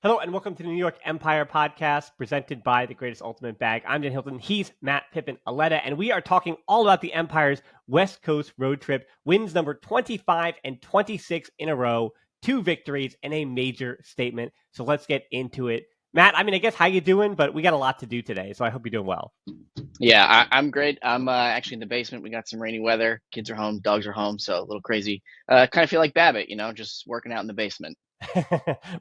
Hello and welcome to the New York Empire podcast presented by the Greatest Ultimate Bag. I'm Dan Hilton. He's Matt Pippin, Auletta, and we are talking all about the Empire's West Coast road trip. Wins number 25 and 26 in a row, 2 victories, and a major statement. So let's get into it. Matt, I guess how you doing? But we got a lot to do today, so I hope you're doing well. Yeah, I'm great. I'm actually in the basement. We got some rainy weather. Kids are home. Dogs are home. So a little crazy. Kind of feel like Babbitt, just working out in the basement.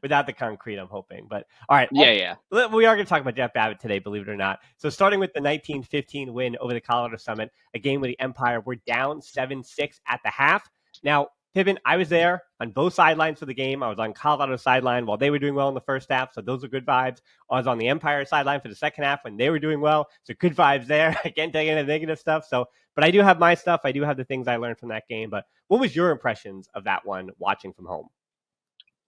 Without the concrete, I'm hoping. But all right, Yeah. we are going to talk about Jeff Babbitt today, believe it or not. So starting with the 1915 win over the Colorado Summit, a game where the Empire were down 7-6 at the half. Now, Pippin, I was there on both sidelines for the game. I was on Colorado's sideline while they were doing well in the first half, so those are good vibes. I was on the Empire sideline for the second half when they were doing well, so good vibes there. I can't take any negative stuff. But I do have my stuff. I do have the things I learned from that game. But what was your impressions of that one watching from home?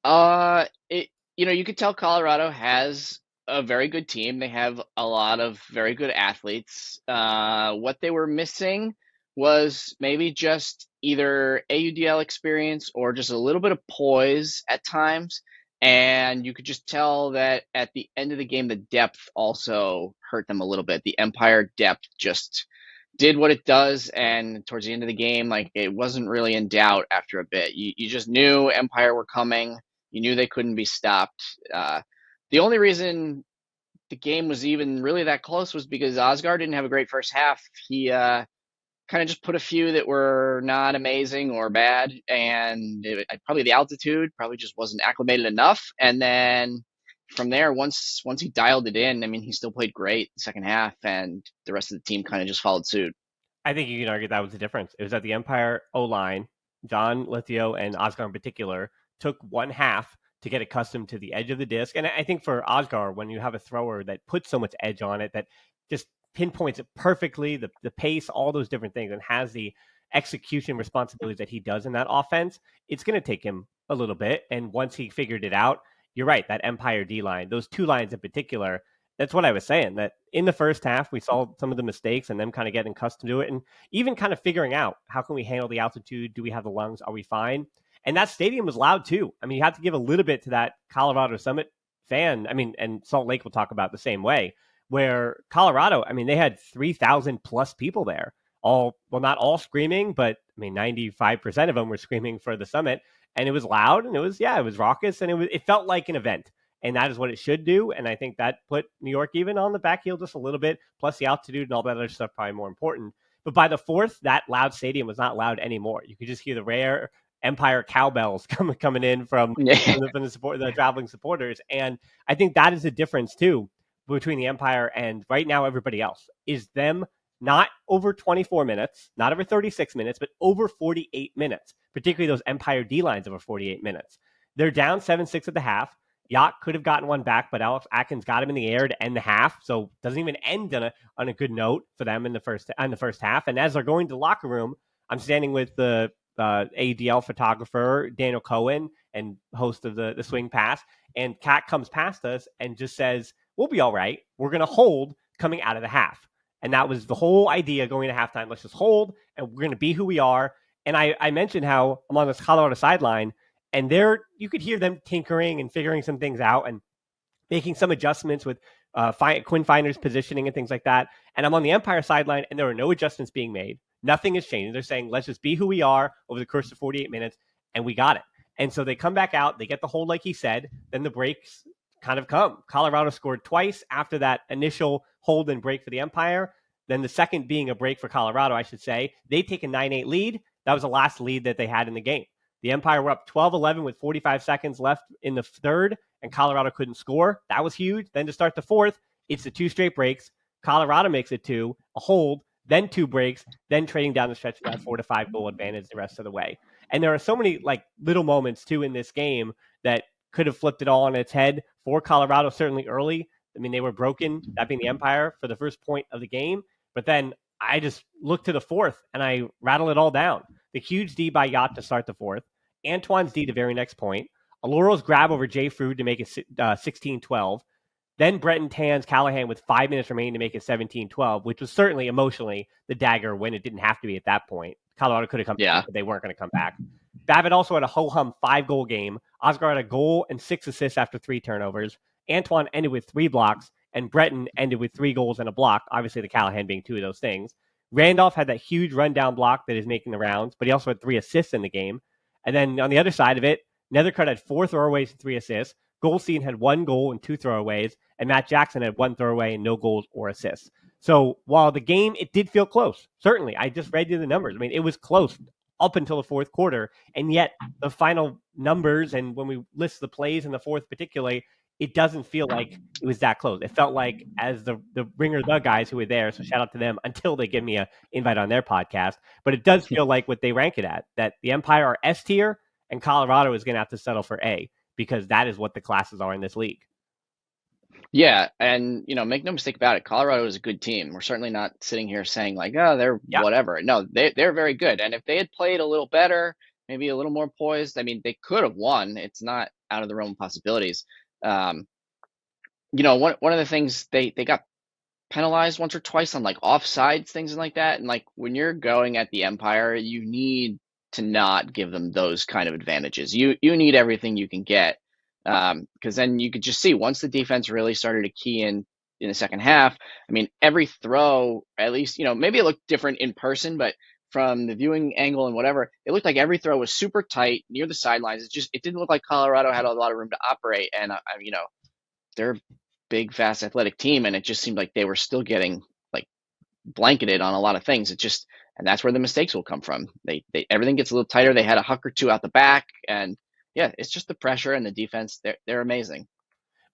You could tell Colorado has a very good team. They have a lot of very good athletes. What they were missing was maybe just either AUDL experience or just a little bit of poise at times. And you could just tell that at the end of the game, the depth also hurt them a little bit. The Empire depth just did what it does, and towards the end of the game, like, it wasn't really in doubt after a bit. You just knew Empire were coming. You knew they couldn't be stopped. The only reason the game was even really that close was because Oscar didn't have a great first half. He kind of just put a few that were not amazing or bad, and probably the altitude probably just wasn't acclimated enough. And then from there, once he dialed it in, he still played great the second half, and the rest of the team kind of just followed suit. I think you can argue that was the difference. It was that the Empire O-line, John Lithio and Oscar in particular, took one half to get accustomed to the edge of the disc. And I think for Oscar, when you have a thrower that puts so much edge on it, that just pinpoints it perfectly, the pace, all those different things, and has the execution responsibilities that he does in that offense, it's going to take him a little bit. And once he figured it out, you're right, that Empire D-line, those two lines in particular, that's what I was saying, that in the first half, we saw some of the mistakes and them kind of getting accustomed to it and even kind of figuring out, how can we handle the altitude? Do we have the lungs? Are we fine? And that stadium was loud too. You have to give a little bit to that Colorado Summit fan. And Salt Lake will talk about the same way, where Colorado, they had 3,000 plus people there. Not all screaming, but 95% of them were screaming for the Summit. And it was loud and it was raucous and it felt like an event. And that is what it should do. And I think that put New York even on the back heel just a little bit, plus the altitude and all that other stuff probably more important. But by the fourth, that loud stadium was not loud anymore. You could just hear the rare Empire cowbells coming in from the traveling supporters. And I think that is the difference too between the Empire and right now everybody else, is them not over 24 minutes, not over 36 minutes, but over 48 minutes, particularly those Empire D lines over 48 minutes. They're down 7-6 at the half. Yacht could have gotten one back, but Alex Atkins got him in the air to end the half, so doesn't even end on a good note for them in the first half. And as they're going to the locker room, I'm standing with the AUDL photographer Daniel Cohen and host of the Swing Pass, and Kat comes past us and just says, "We'll be all right. We're going to hold coming out of the half." And that was the whole idea going to halftime. Let's just hold, and we're going to be who we are. And I mentioned how I'm on this Colorado sideline, and there you could hear them tinkering and figuring some things out and making some adjustments with Quinn Finer's positioning and things like that. And I'm on the Empire sideline, and there are no adjustments being made. Nothing is changing. They're saying, let's just be who we are over the course of 48 minutes, and we got it. And so they come back out. They get the hold like he said. Then the breaks kind of come. Colorado scored twice after that initial hold and break for the Empire. Then the second being a break for Colorado, I should say. They take a 9-8 lead. That was the last lead that they had in the game. The Empire were up 12-11 with 45 seconds left in the third, and Colorado couldn't score. That was huge. Then to start the fourth, it's the 2 straight breaks. Colorado makes it 2, a hold, then 2 breaks, then trading down the stretch for that 4-5 goal advantage the rest of the way. And there are so many little moments too in this game that could have flipped it all on its head for Colorado, certainly early. They were broken, that being the Empire, for the first point of the game. But then I just looked to the fourth and I rattle it all down. The huge D by Yacht to start the fourth. Antoine's D the very next point. Aloro's grab over Jay Frood to make it 16-12. Then Breton Tan's Callahan with 5 minutes remaining to make it 17-12, which was certainly emotionally the dagger when it didn't have to be at that point. Colorado could have come back, but they weren't going to come back. Babbitt also had a ho-hum 5-goal game. Oscar had a goal and 6 assists after 3 turnovers. Antoine ended with 3 blocks, and Breton ended with 3 goals and a block, obviously the Callahan being 2 of those things. Randolph had that huge rundown block that is making the rounds, but he also had 3 assists in the game. And then on the other side of it, Nethercutt had 4 throwaways and 3 assists. Goldstein had 1 goal and 2 throwaways, and Matt Jackson had 1 throwaway and no goals or assists. So while the game, it did feel close. Certainly, I just read you the numbers. I mean, it was close up until the fourth quarter, and yet the final numbers, and when we list the plays in the fourth particularly, it doesn't feel like it was that close. It felt like, as the Ringer the guys who were there, so shout out to them until they give me an invite on their podcast, but it does feel like what they rank it at, that the Empire are S tier and Colorado is going to have to settle for A, because that is what the classes are in this league. Yeah, and make no mistake about it, Colorado is a good team. We're certainly not sitting here saying like, oh, they're whatever. No, they're very good. And if they had played a little better, maybe a little more poised, I mean, they could have won. It's not out of the realm of possibilities. One of the things they got penalized once or twice on like offsides, things like that. And like when you're going at the Empire, you need to not give them those kind of advantages. You need everything you can get. Because then you could just see once the defense really started to key in the second half. I mean, every throw, at least, maybe it looked different in person, but from the viewing angle and whatever, it looked like every throw was super tight near the sidelines. It didn't look like Colorado had a lot of room to operate. And, they're a big, fast, athletic team, and it just seemed like they were still getting like blanketed on a lot of things. And that's where the mistakes will come from. They everything gets a little tighter. They had a huck or two out the back, and yeah, it's just the pressure and the defense. They're amazing.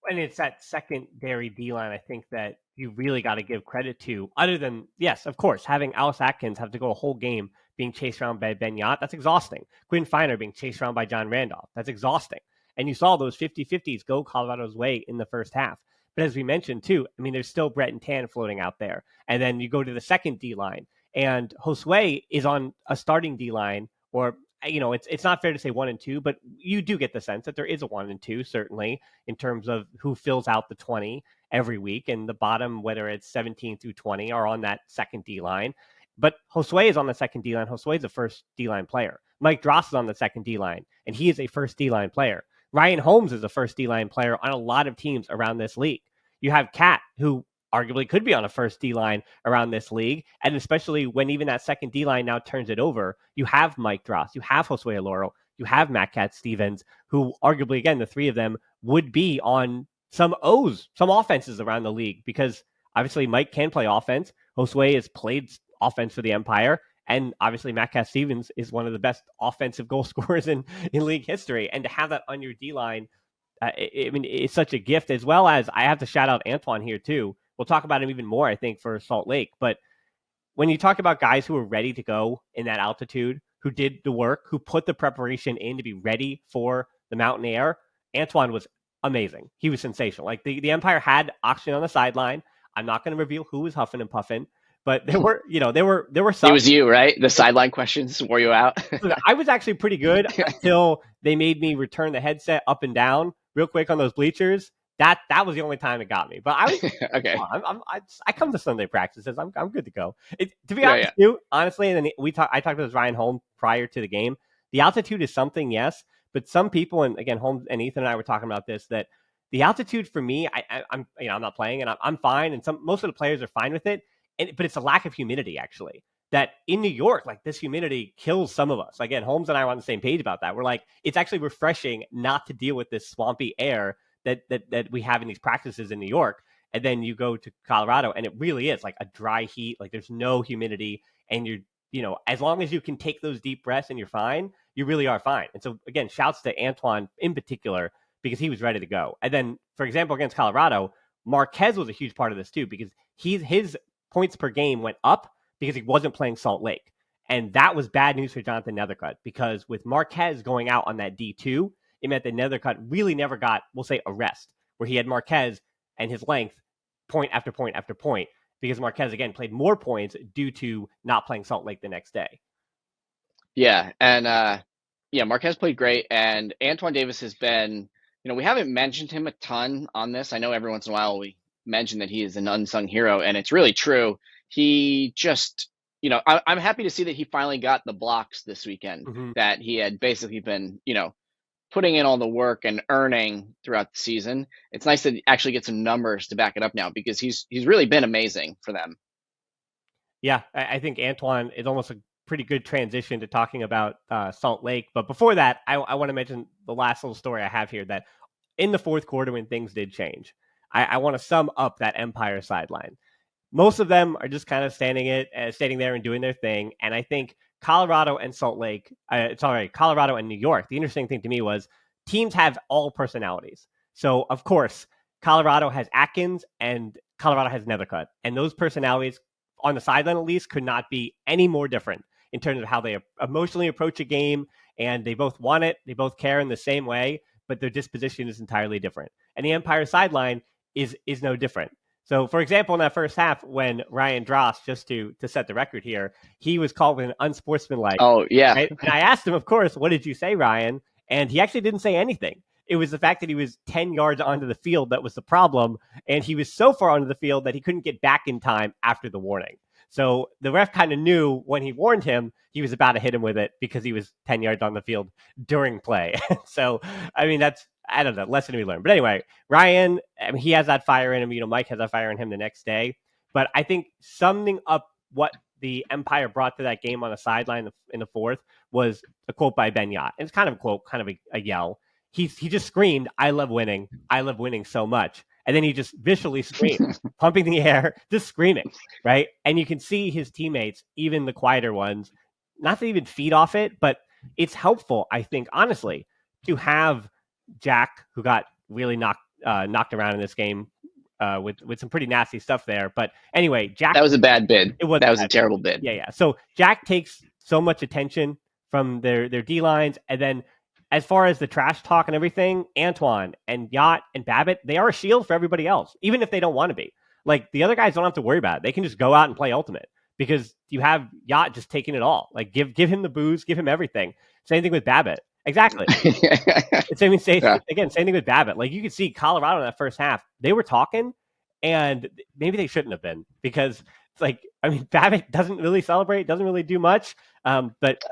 And it's that secondary D line, I think, that you really got to give credit to. Other than, yes, of course, having Alice Atkins have to go a whole game being chased around by Ben Yot, that's exhausting. Quinn Finer being chased around by John Randolph, that's exhausting. And you saw those 50-50s go Colorado's way in the first half. But as we mentioned, too, I mean, there's still Brett and Tan floating out there. And then you go to the second D line, and Josue is on a starting D line, or it's not fair to say 1 and 2, but you do get the sense that there is a 1 and 2, certainly, in terms of who fills out the 20 every week. And the bottom, whether it's 17 through 20, are on that second D line. But Josue is on the second D line. Josue is a first D line player. Mike Dross is on the second D line, and he is a first D line player. Ryan Holmes is a first D line player on a lot of teams around this league. You have Cat, who arguably could be on a first D line around this league. And especially when even that second D line now turns it over, you have Mike Dross, you have Josue Aloro, you have Matt Cat Stevens, who arguably, again, the three of them would be on some offenses around the league, because obviously Mike can play offense. Josue has played offense for the Empire. And obviously Matt Cat Stevens is one of the best offensive goal scorers in league history. And to have that on your D line, I mean, it's such a gift. As well as, I have to shout out Antoine here too. We'll talk about him even more, I think, for Salt Lake. But when you talk about guys who are ready to go in that altitude, who did the work, who put the preparation in to be ready for the mountain air, Antoine was amazing. He was sensational. Like the Empire had oxygen on the sideline. I'm not going to reveal who was huffing and puffing, but there were some. It was you, right? The sideline questions wore you out. I was actually pretty good until they made me return the headset up and down real quick on those bleachers. That was the only time it got me. But I was okay. I come to Sunday practices. I'm good to go. To be honest, too, honestly, and then I talked with Ryan Holmes prior to the game. The altitude is something, yes, but some people, and again, Holmes and Ethan and I were talking about this, that the altitude for me, I'm not playing, and I'm fine, and most of the players are fine with it. But it's a lack of humidity, actually. That in New York, like, this humidity kills some of us. Again, Holmes and I were on the same page about that. We're like, it's actually refreshing not to deal with this swampy air that we have in these practices in New York. And then you go to Colorado, and it really is like a dry heat. Like, there's no humidity, and as long as you can take those deep breaths and you're fine, you really are fine. And so, again, shouts to Antoine in particular, because he was ready to go. And then, for example, against Colorado, Marquez was a huge part of this too, because his points per game went up because he wasn't playing Salt Lake. And that was bad news for Jonathan Nethercutt, because with Marquez going out on that D2, it meant that Nethercutt really never got, we'll say, a rest, where he had Marquez and his length point after point after point, because Marquez, again, played more points due to not playing Salt Lake the next day. Yeah, and Marquez played great, and Antoine Davis has been, we haven't mentioned him a ton on this. I know every once in a while we mention that he is an unsung hero, and it's really true. He just I'm happy to see that he finally got the blocks this weekend Hmm. that he had basically been, putting in all the work and earning throughout the season. It's nice to actually get some numbers to back it up now because he's really been amazing for them. Yeah, I think Antoine is almost a pretty good transition to talking about Salt Lake. But before that, I want to mention the last little story I have here that in the fourth quarter when things did change, I want to sum up that Empire sideline. Most of them are just kind of standing there and doing their thing. And I think Colorado and Colorado and New York. The interesting thing to me was teams have all personalities. So of course, Colorado has Atkins and Colorado has Nethercutt, and those personalities on the sideline at least could not be any more different in terms of how they emotionally approach a game. And they both want it, they both care in the same way, but their disposition is entirely different. And the Empire sideline is no different. So, for example, in that first half, when Ryan Dross, just to set the record here, he was called an unsportsmanlike. Oh yeah. Right? And I asked him, of course, what did you say, Ryan? And he actually didn't say anything. It was the fact that he was 10 yards onto the field that was the problem. And he was so far onto the field that he couldn't get back in time after the warning. So the ref kind of knew when he warned him, he was about to hit him with it because he was 10 yards on the field during play. So, I mean, I don't know, lesson to be learned. But anyway, Ryan, I mean, he has that fire in him. Mike has that fire in him the next day. But I think summing up what the Empire brought to that game on the sideline in the fourth was a quote by Ben Yacht. And it's kind of a quote, kind of a yell. He just screamed, "I love winning. I love winning so much." And then he just visually screamed, pumping the air, just screaming, right? And you can see his teammates, even the quieter ones, not to even feed off it, but it's helpful, I think, honestly, to have Jack, who got really knocked around in this game with some pretty nasty stuff there. But anyway, Jack, That was a bad bid. it was That a was a bad bid. terrible bid. Yeah. So Jack takes so much attention from their D lines, and then as far as the trash talk and everything, Antoine and Yacht and Babbitt, they are a shield for everybody else, even if they don't want to be. Like the other guys don't have to worry about it; they can just go out and play ultimate because you have Yacht just taking it all. Like give him the booze, give him everything. Same thing with Babbitt. Exactly. It's, I mean, Yeah. again, same thing with Babbitt. Like you could see Colorado in that first half, they were talking, and maybe they shouldn't have been because it's like, I mean, Babbitt doesn't really celebrate, doesn't really do much. But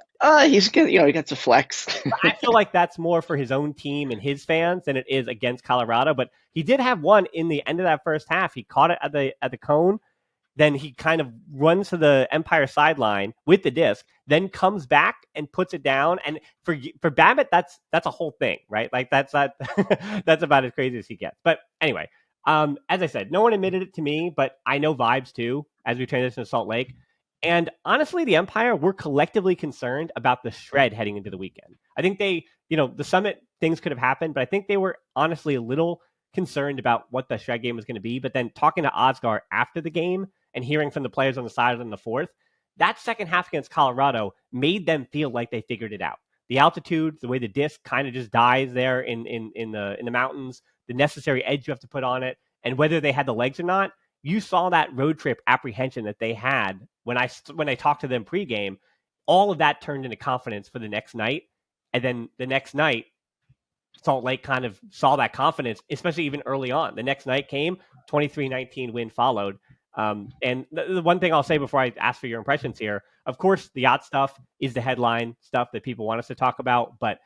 He's good. He got to flex. I feel like that's more for his own team and his fans than it is against Colorado. But he did have one in the end of that first half. He caught it at the cone. Then he kind of runs to the Empire sideline with the disc, then comes back and puts it down. And for Babbitt, that's a whole thing, right? Like that's that's about as crazy as he gets. But anyway, as I said, no one admitted it to me, but I know vibes too as we transition to Salt Lake. And honestly, the Empire were collectively concerned about the shred heading into the weekend. I think the summit things could have happened, but I think they were honestly a little concerned about what the shred game was going to be. But then talking to Oscar after the game and hearing from the players on the side in the fourth, that second half against Colorado made them feel like they figured it out. The altitude, the way the disc kind of just dies there in the mountains, the necessary edge you have to put on it, and whether they had the legs or not, you saw that road trip apprehension that they had when I talked to them pregame. All of that turned into confidence for the next night, and then the next night, Salt Lake kind of saw that confidence, especially even early on. The next night came, 23-19 win followed. And the one thing I'll say before I ask for your impressions here, of course, the yacht stuff is the headline stuff that people want us to talk about, but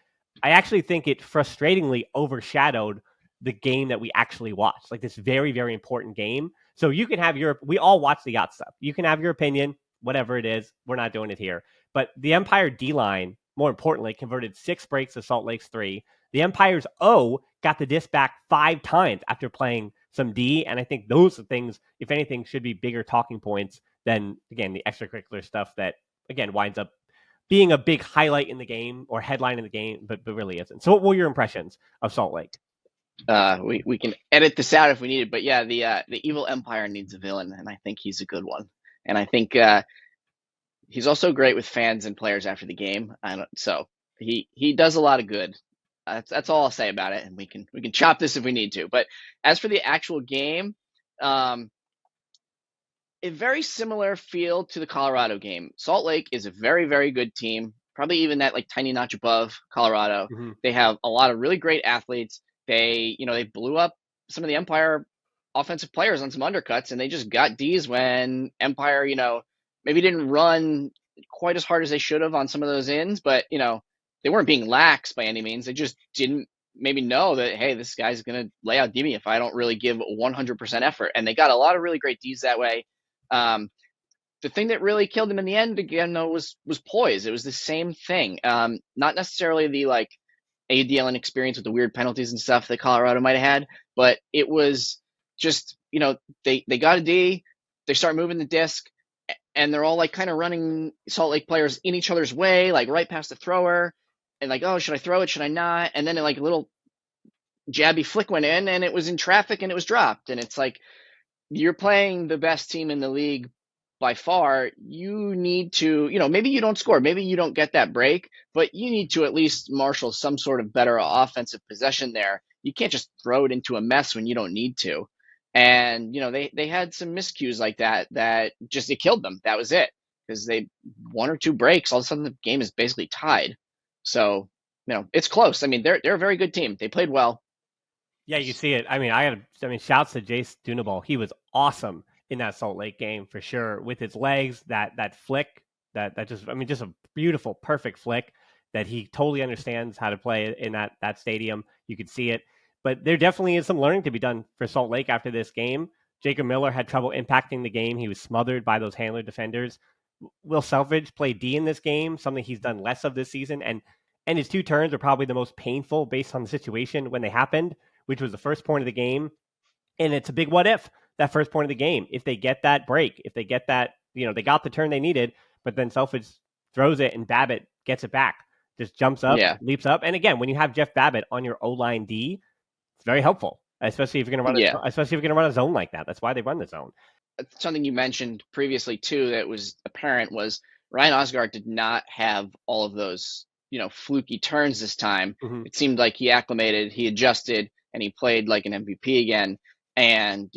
I actually think it frustratingly overshadowed the game that we actually watched, like this very, very important game. So you can have we all watch the yacht stuff. You can have your opinion, whatever it is. We're not doing it here. But the Empire D line, more importantly, converted 6 breaks to Salt Lake's 3. The Empire's O got the disc back 5 times after playing some D. And I think those are things, if anything, should be bigger talking points than, again, the extracurricular stuff that, again, winds up being a big highlight in the game or headline in the game, but really isn't. So what were your impressions of Salt Lake? We can edit this out if we need it, but yeah, the evil Empire needs a villain, and I think he's a good one. And I think he's also great with fans and players after the game. So he does a lot of good. That's all I'll say about it, and we can chop this if we need to. But as for the actual game, a very similar feel to the Colorado game. Salt Lake is a very, very good team, probably even that like tiny notch above Colorado. Mm-hmm. They have a lot of really great athletes. They blew up some of the Empire offensive players on some undercuts, and they just got D's when Empire, maybe didn't run quite as hard as they should have on some of those ins, but they weren't being lax by any means. They just didn't maybe know that, hey, this guy's going to lay out D me if I don't really give 100% effort. And they got a lot of really great Ds that way. The thing that really killed him in the end, again, though, was poise. It was the same thing. Not necessarily the AUDL inexperience with the weird penalties and stuff that Colorado might have had, but it was just they got a D, they start moving the disc, and they're all kind of running Salt Lake players in each other's way, right past the thrower, and oh, should I throw it? Should I not? And then a little jabby flick went in, and it was in traffic, and it was dropped, and it's you're playing the best team in the league by far. You need to, maybe you don't score, maybe you don't get that break, but you need to at least marshal some sort of better offensive possession there. You can't just throw it into a mess when you don't need to. And, they had some miscues like that just, it killed them. That was it. Because they, one or two breaks, all of a sudden the game is basically tied. So, it's close. I mean, they're a very good team. They played well. Yeah, you see it. I mean, shouts to Jace Dunaball. He was awesome in that Salt Lake game for sure. With his legs, that flick, that just a beautiful, perfect flick that he totally understands how to play in that stadium. You could see it. But there definitely is some learning to be done for Salt Lake after this game. Jacob Miller had trouble impacting the game. He was smothered by those handler defenders. Will Selfridge play D in this game, something he's done less of this season, and his two turns are probably the most painful based on the situation when they happened, which was the first point of the game. And it's a big what if, that first point of the game. If they get that break, if they get that, they got the turn they needed, but then Selfridge throws it and Babbitt gets it back, just jumps up, leaps up. And again, when you have Jeff Babbitt on your O-line D, it's very helpful, especially if you're going to run a zone like that. That's why they run the zone. Something you mentioned previously too that was apparent was Ryan Osgaard did not have all of those fluky turns this time. Mm-hmm. It seemed like he acclimated, he adjusted, and he played like an MVP again. And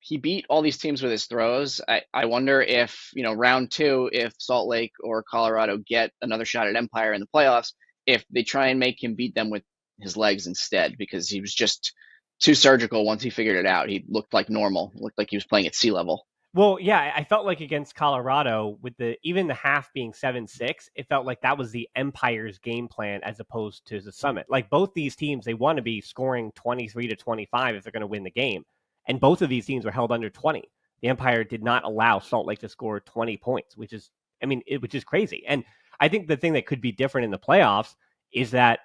he beat all these teams with his throws. I wonder if round two, if Salt Lake or Colorado get another shot at Empire in the playoffs, if they try and make him beat them with his legs instead, because he was just too surgical once he figured it out. He looked like normal. Looked like he was playing at sea level. Well, yeah, I felt like against Colorado, with even the half being 7-6, it felt like that was the Empire's game plan as opposed to the Summit. Like both these teams, they want to be scoring 23 to 25 if they're going to win the game. And both of these teams were held under 20. The Empire did not allow Salt Lake to score 20 points, which is crazy. And I think the thing that could be different in the playoffs is that,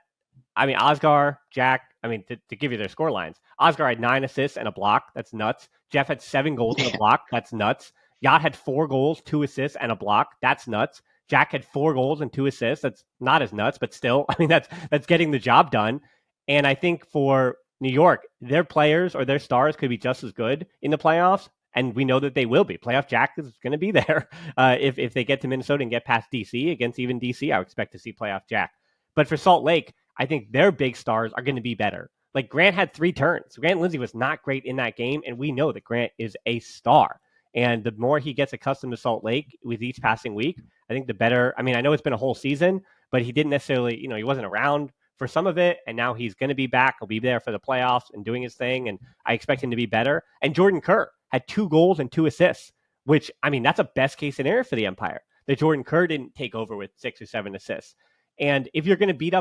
Osgar, Jack, to give you their score lines, Osgar had 9 assists and a block. That's nuts. Jeff had 7 goals and a block. That's nuts. Yacht had 4 goals, 2 assists, and a block. That's nuts. Jack had 4 goals and 2 assists. That's not as nuts, but still, that's getting the job done. And I think for New York, their players or their stars could be just as good in the playoffs. And we know that they will be. Playoff Jack is going to be there. If they get to Minnesota and get past DC, against even DC, I would expect to see playoff Jack. But for Salt Lake, I think their big stars are going to be better. Like Grant had 3 turns. Grant Lindsay was not great in that game, and we know that Grant is a star. And the more he gets accustomed to Salt Lake with each passing week, I think the better. I know it's been a whole season, but he didn't necessarily, he wasn't around for some of it, and now he's going to be back. He'll be there for the playoffs and doing his thing, and I expect him to be better. And Jordan Kerr had 2 goals and 2 assists, which, that's a best-case scenario for the Empire. That Jordan Kerr didn't take over with 6 or 7 assists. And if you're going to beat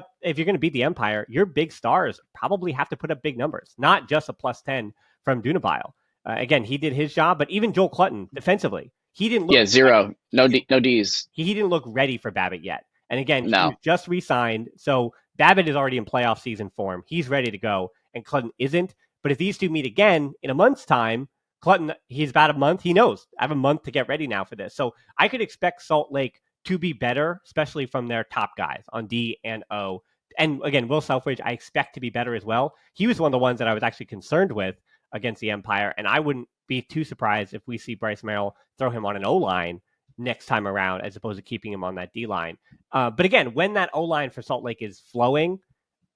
the Empire, your big stars probably have to put up big numbers, not just a +10 from Dunabile. Again, he did his job, but even Joel Clutton defensively, he didn't look 0, no Ds. He didn't look ready for Babbitt yet. And again, he was just re-signed, so Babbitt is already in playoff season form. He's ready to go, and Clutton isn't. But if these two meet again in a month's time, Clutton, he's about a month. He knows I have a month to get ready now for this. So I could expect Salt Lake to be better, especially from their top guys on D and O. And again, Will Selfridge, I expect to be better as well. He was one of the ones that I was actually concerned with against the Empire, and I wouldn't be too surprised if we see Bryce Merrill throw him on an O-line next time around as opposed to keeping him on that D-line. But again, when that O-line for Salt Lake is flowing,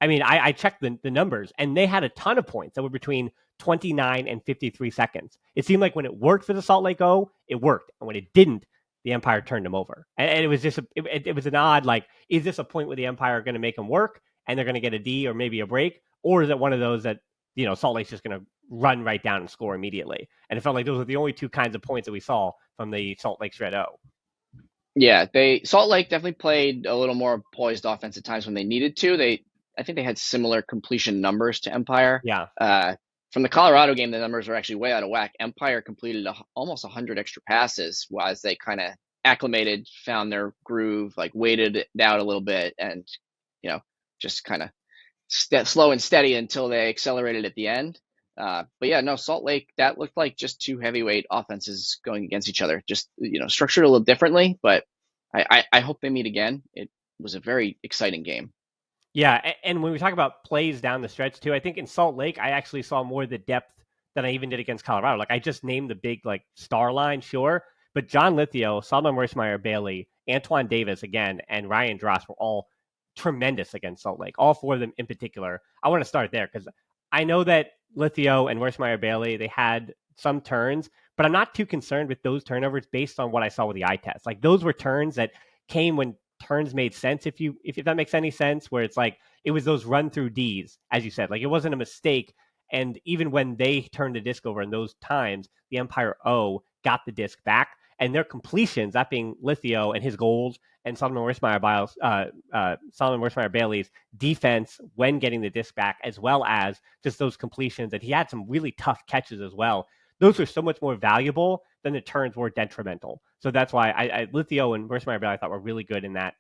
I checked the numbers, and they had a ton of points that were between 29 and 53 seconds. It seemed like when it worked for the Salt Lake O, it worked. And when it didn't, the Empire turned them over. And it was just, it was an odd, is this a point where the Empire are going to make them work and they're going to get a D or maybe a break? Or is it one of those that, Salt Lake's just going to run right down and score immediately? And it felt like those were the only 2 kinds of points that we saw from the Salt Lake Shred O. Yeah, Salt Lake definitely played a little more poised offense at times when they needed to. I think they had similar completion numbers to Empire. Yeah. From the Colorado game, the numbers were actually way out of whack. Empire completed almost 100 extra passes, while they kind of acclimated, found their groove, like waited it out a little bit, and just kind of slow and steady until they accelerated at the end. But yeah, no, Salt Lake, that looked like just two heavyweight offenses going against each other, just structured a little differently. But I hope they meet again. It was a very exciting game. Yeah, and when we talk about plays down the stretch too, I think in Salt Lake I actually saw more of the depth than I even did against Colorado. Like I just named the big like star line, sure, but John Lithio, Solomon Werschmeyer Bailey, Antoine Davis again, and Ryan Dross were all tremendous against Salt Lake. All four of them in particular. I want to start there because I know that Lithio and Werschmeyer Bailey, they had some turns, but I'm not too concerned with those turnovers based on what I saw with the eye test. Like those were turns that came when turns made sense, if that makes any sense, where it's like it was those run through D's, as you said. Like it wasn't a mistake. And even when they turned the disc over in those times, the Empire O got the disc back. And their completions, that being Lithio and his goals, and Solomon Werschmeyer Bailey's defense when getting the disc back, as well as just those completions. And he had some really tough catches as well. Those are so much more valuable than the turns were detrimental. So that's why Lithio and Werschmeyer Bailey I thought were really good in that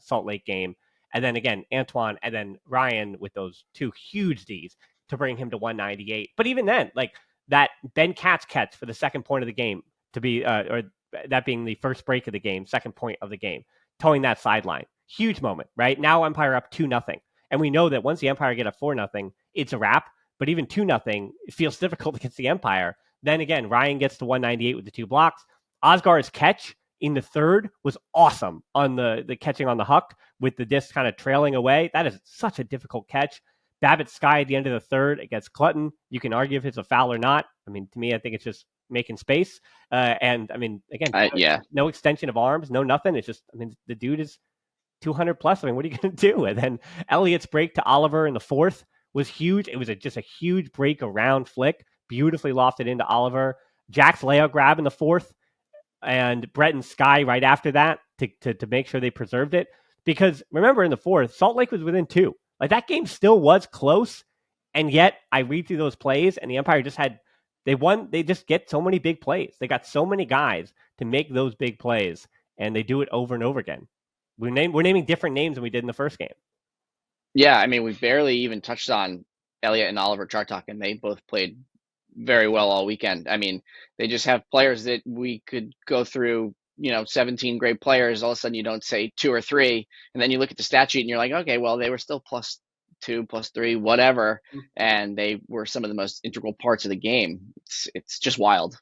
Salt Lake game. And then again, Antoine and then Ryan with those two huge Ds to bring him to 198. But even then, like that Ben Katz catch for the second point of the game to be, or that being the first break of the game, second point of the game, towing that sideline. Huge moment, right? Now Empire up 2-0. And we know that once the Empire get a 4-0, it's a wrap. But even 2-0, it feels difficult against the Empire. Then again, Ryan gets to 198 with the two blocks. Osgar's catch in the third was awesome on the catching on the huck with the disc kind of trailing away. That is such a difficult catch. Babbitt's sky at the end of the third against Clutton. You can argue if it's a foul or not. I mean, to me, I think it's just making space. And I mean, again, no extension of arms, no nothing. It's just, I mean, the dude is 200 plus. I mean, what are you going to do? And then Elliott's break to Oliver in the fourth was huge. It was just a huge break around flick, beautifully lofted into Oliver. Jack's layout grab in the fourth, and Brett and Sky right after that to make sure they preserved it. Because remember, in the fourth, Salt Lake was within 2. Like that game still was close, and yet I read through those plays, and the Empire just had they just get so many big plays. They got so many guys to make those big plays, and they do it over and over again. We're naming different names than we did in the first game. Yeah, I mean, we barely even touched on Elliott and Oliver Chartok, and they both played very well all weekend. I mean, they just have players that we could go through, 17 great players. All of a sudden you don't say 2 or 3, and then you look at the stat sheet and you're like, okay, well, they were still +2, +3, whatever, and they were some of the most integral parts of the game. It's just wild.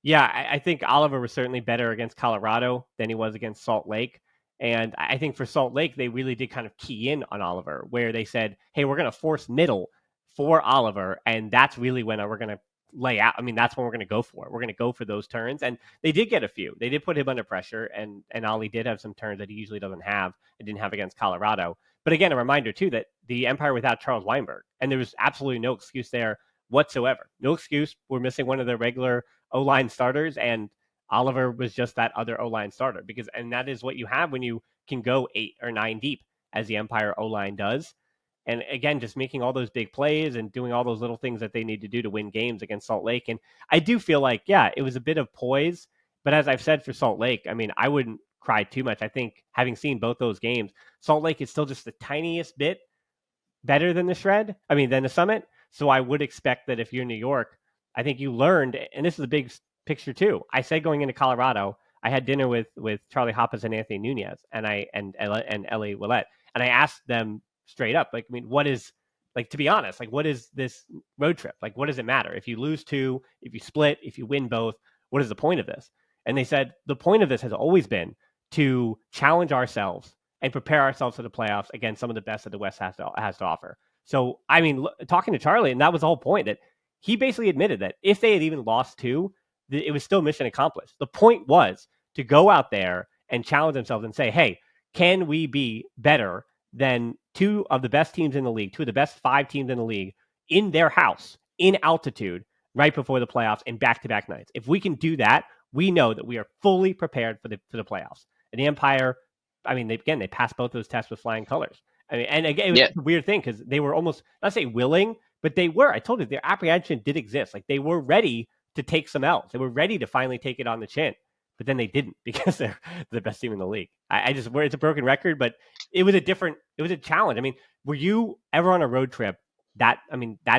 Yeah, I think Oliver was certainly better against Colorado than he was against Salt Lake. And I think for Salt Lake, they really did kind of key in on Oliver, where they said, hey, we're going to force middle for Oliver, and that's really when we're going to lay out. I mean, that's when we're going to go for it. We're going to go for those turns. And they did get a few. They did put him under pressure, and Ollie did have some turns that he usually doesn't have and didn't have against Colorado. But again, a reminder, too, that the Empire without Charles Weinberg, and there was absolutely no excuse there whatsoever. No excuse. We're missing one of their regular O-line starters, and Oliver was just that other O-line starter, and that is what you have when you can go 8 or 9 deep, as the Empire O-line does. And again, just making all those big plays and doing all those little things that they need to do to win games against Salt Lake. And I do feel like, yeah, it was a bit of poise, but as I've said for Salt Lake, I mean, I wouldn't cry too much. I think having seen both those games, Salt Lake is still just the tiniest bit better than than the Summit. So I would expect that if you're New York, I think you learned, and this is a big picture too. I said going into Colorado, I had dinner with Charlie Hoppes and Anthony Nunez and Ellie Willette, and I asked them straight up, like, I mean, what is, like, to be honest, like, what is this road trip? Like, what does it matter if you lose 2, if you split, if you win both? What is the point of this? And they said the point of this has always been to challenge ourselves and prepare ourselves for the playoffs against some of the best that the West has to offer. So, I mean, talking to Charlie, and that was the whole point, that he basically admitted that if they had even lost 2, it was still mission accomplished. The point was to go out there and challenge themselves and say, hey, can we be better than 2 of the best teams in the league, 2 of the best 5 teams in the league in their house, in altitude, right before the playoffs in back-to-back nights? If we can do that, we know that we are fully prepared for the playoffs. And the Empire, I mean, they passed both those tests with flying colors. I mean, and again, it was Yeah. a weird thing because they were almost, not say willing, but they were. I told you, their apprehension did exist. Like, they were ready to take some L's. They were ready to finally take it on the chin, but then they didn't because they're the best team in the league. I just, it's a broken record, but it was a challenge. I mean, were you ever on a road trip that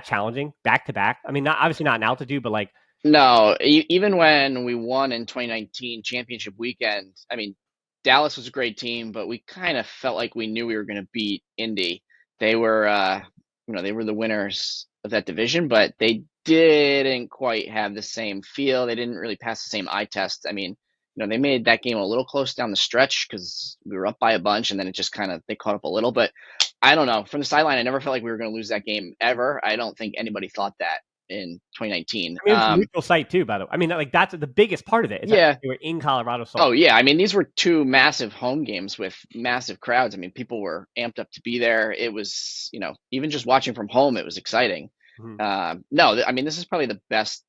challenging back to back? I mean, not obviously not in altitude, but like, No, even when we won in 2019 championship weekend, I mean, Dallas was a great team, but we kind of felt like we knew we were going to beat Indy. They were, they were the winners of that division, but they didn't quite have the same feel. They didn't really pass the same eye test. I mean, they made that game a little close down the stretch because we were up by a bunch, and then it just they caught up a little. But I don't know. From the sideline, I never felt like we were going to lose that game ever. I don't think anybody thought that in 2019. I mean, it was a neutral site too, by the way. I mean, like, that's the biggest part of it. Yeah. They were in Colorado. Oh, yeah. I mean, these were two massive home games with massive crowds. I mean, people were amped up to be there. It was, even just watching from home, it was exciting. Mm-hmm. No, I mean, this is probably the best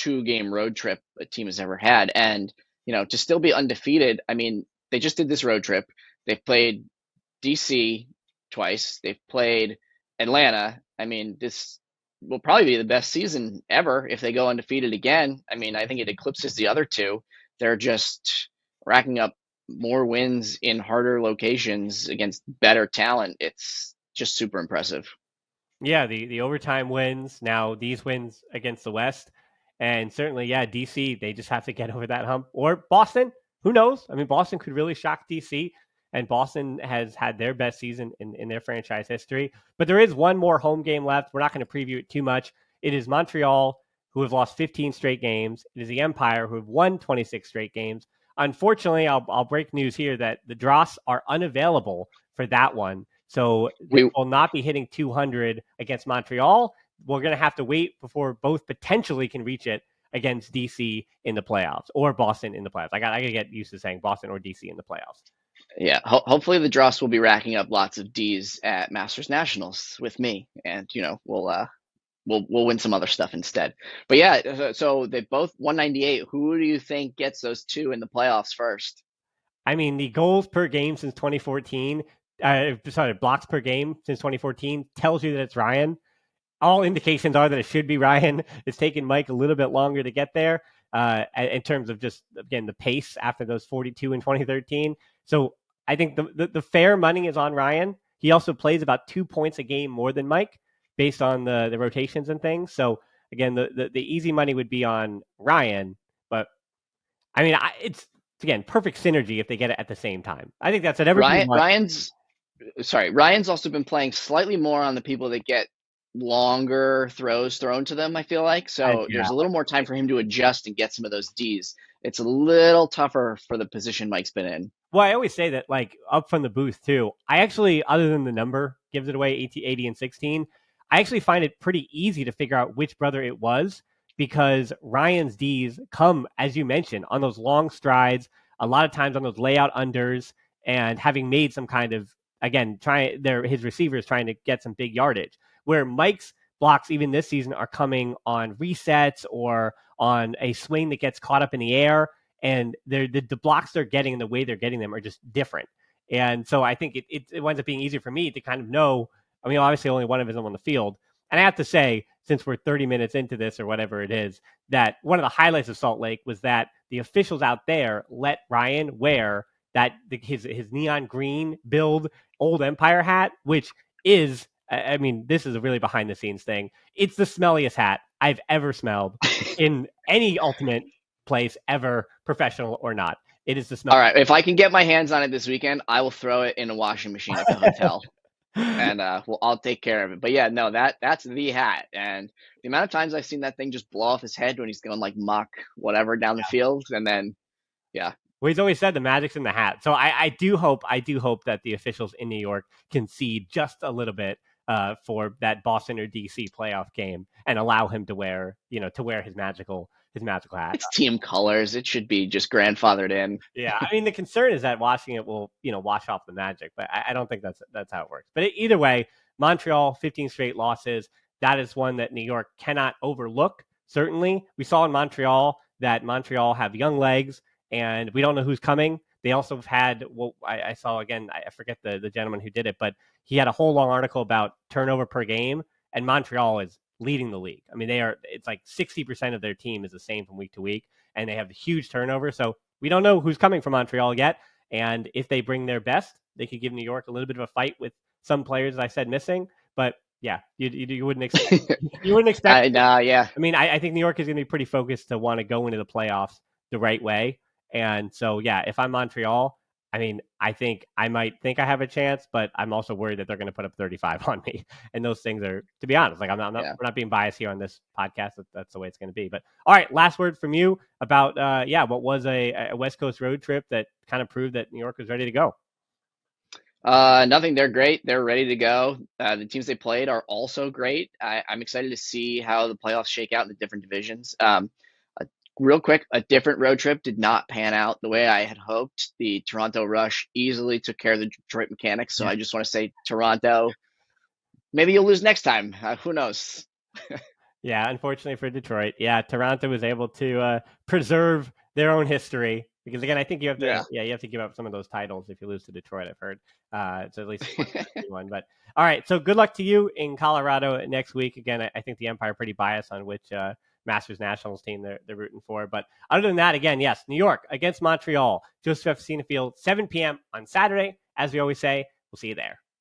2-game road trip a team has ever had. And, to still be undefeated, I mean, they just did this road trip. They've played DC twice. They've played Atlanta. I mean, this will probably be the best season ever if they go undefeated again. I mean, I think it eclipses the other two. They're just racking up more wins in harder locations against better talent. It's just super impressive. Yeah, the overtime wins, now these wins against the West. And certainly, yeah, DC, they just have to get over that hump. Or Boston, who knows? I mean, Boston could really shock DC. And Boston has had their best season in their franchise history. But there is one more home game left. We're not going to preview it too much. It is Montreal, who have lost 15 straight games. It is the Empire, who have won 26 straight games. Unfortunately, I'll break news here that the Dross are unavailable for that one. So we will not be hitting 200 against Montreal. We're going to have to wait before both potentially can reach it against DC in the playoffs or Boston in the playoffs. I got to get used to saying Boston or DC in the playoffs. Yeah, hopefully the Dross will be racking up lots of Ds at Masters Nationals with me, and we'll win some other stuff instead. But yeah, so they both 198. Who do you think gets those two in the playoffs first? I mean, the goals per game since 2014, blocks per game since 2014 tells you that it's Ryan. All indications are that it should be Ryan. It's taken Mike a little bit longer to get there in terms of just, again, the pace after those 42 in 2013. So I think the fair money is on Ryan. He also plays about 2 points a game more than Mike based on the rotations and things. So again, the easy money would be on Ryan. But I mean, it's again, perfect synergy if they get it at the same time. I think that's at every Ryan's also been playing slightly more on the people that get longer throws thrown to them, I feel like. So there's a little more time for him to adjust and get some of those Ds. It's a little tougher for the position Mike's been in. Well, I always say that, like, up from the booth too, I actually, other than the number gives it away, 80 and 16, I actually find it pretty easy to figure out which brother it was, because Ryan's Ds come, as you mentioned, on those long strides, a lot of times on those layout unders, and having made some kind of, again, his receivers trying to get some big yardage. Where Mike's blocks, even this season, are coming on resets or on a swing that gets caught up in the air, and the blocks they're getting and the way they're getting them are just different. And so I think it winds up being easier for me to kind of know. I mean, obviously only one of them on the field. And I have to say, since we're 30 minutes into this or whatever it is, that one of the highlights of Salt Lake was that the officials out there let Ryan wear his neon green build old Empire hat, which is, I mean, this is a really behind the scenes thing. It's the smelliest hat I've ever smelled in any Ultimate place ever, professional or not. It is the smell. All right. If I can get my hands on it this weekend, I will throw it in a washing machine at the hotel. And I'll take care of it. But yeah, no, that's the hat. And the amount of times I've seen that thing just blow off his head when he's going like mock whatever down the field, and then yeah. Well, he's always said the magic's in the hat. So I do hope that the officials in New York concede just a little bit for that Boston or DC playoff game and allow him to wear his magical hat. It's team colors. It should be just grandfathered in. Yeah, I mean, the concern is that washing it will, wash off the magic, but I don't think that's how it works. But either way, Montreal, 15 straight losses. That is one that New York cannot overlook. Certainly, we saw in Montreal that Montreal have young legs, and we don't know who's coming. They also have had, well, I saw again, I forget the gentleman who did it, but he had a whole long article about turnover per game, and Montreal is leading the league. I mean, it's like 60% of their team is the same from week to week, and they have huge turnover. So we don't know who's coming from Montreal yet. And if they bring their best, they could give New York a little bit of a fight with some players, as I said, missing. But yeah, you wouldn't expect you wouldn't expect. Yeah. I mean, I think New York is going to be pretty focused to want to go into the playoffs the right way. And so, yeah, if I'm Montreal, I mean, I think I might think I have a chance, but I'm also worried that they're going to put up 35 on me. And those things are, to be honest, like we're not being biased here on this podcast. That's the way it's going to be. But all right, last word from you about, what was a West Coast road trip that kind of proved that New York was ready to go. Nothing. They're great. They're ready to go. The teams they played are also great. I'm excited to see how the playoffs shake out in the different divisions. Real quick, a different road trip did not pan out the way I had hoped. The Toronto Rush easily took care of the Detroit Mechanics. So I just want to say, Toronto, maybe you'll lose next time. Who knows? Yeah, unfortunately for Detroit. Yeah, Toronto was able to preserve their own history. Because again, I think you have to, you have to give up some of those titles if you lose to Detroit. I've heard, it's at least one. But all right, so good luck to you in Colorado next week. Again, I think the Empire pretty biased on which Masters Nationals team they're rooting for. But other than that, again, yes, New York against Montreal, Joseph F. Field, 7 p.m. on Saturday. As we always say, we'll see you there.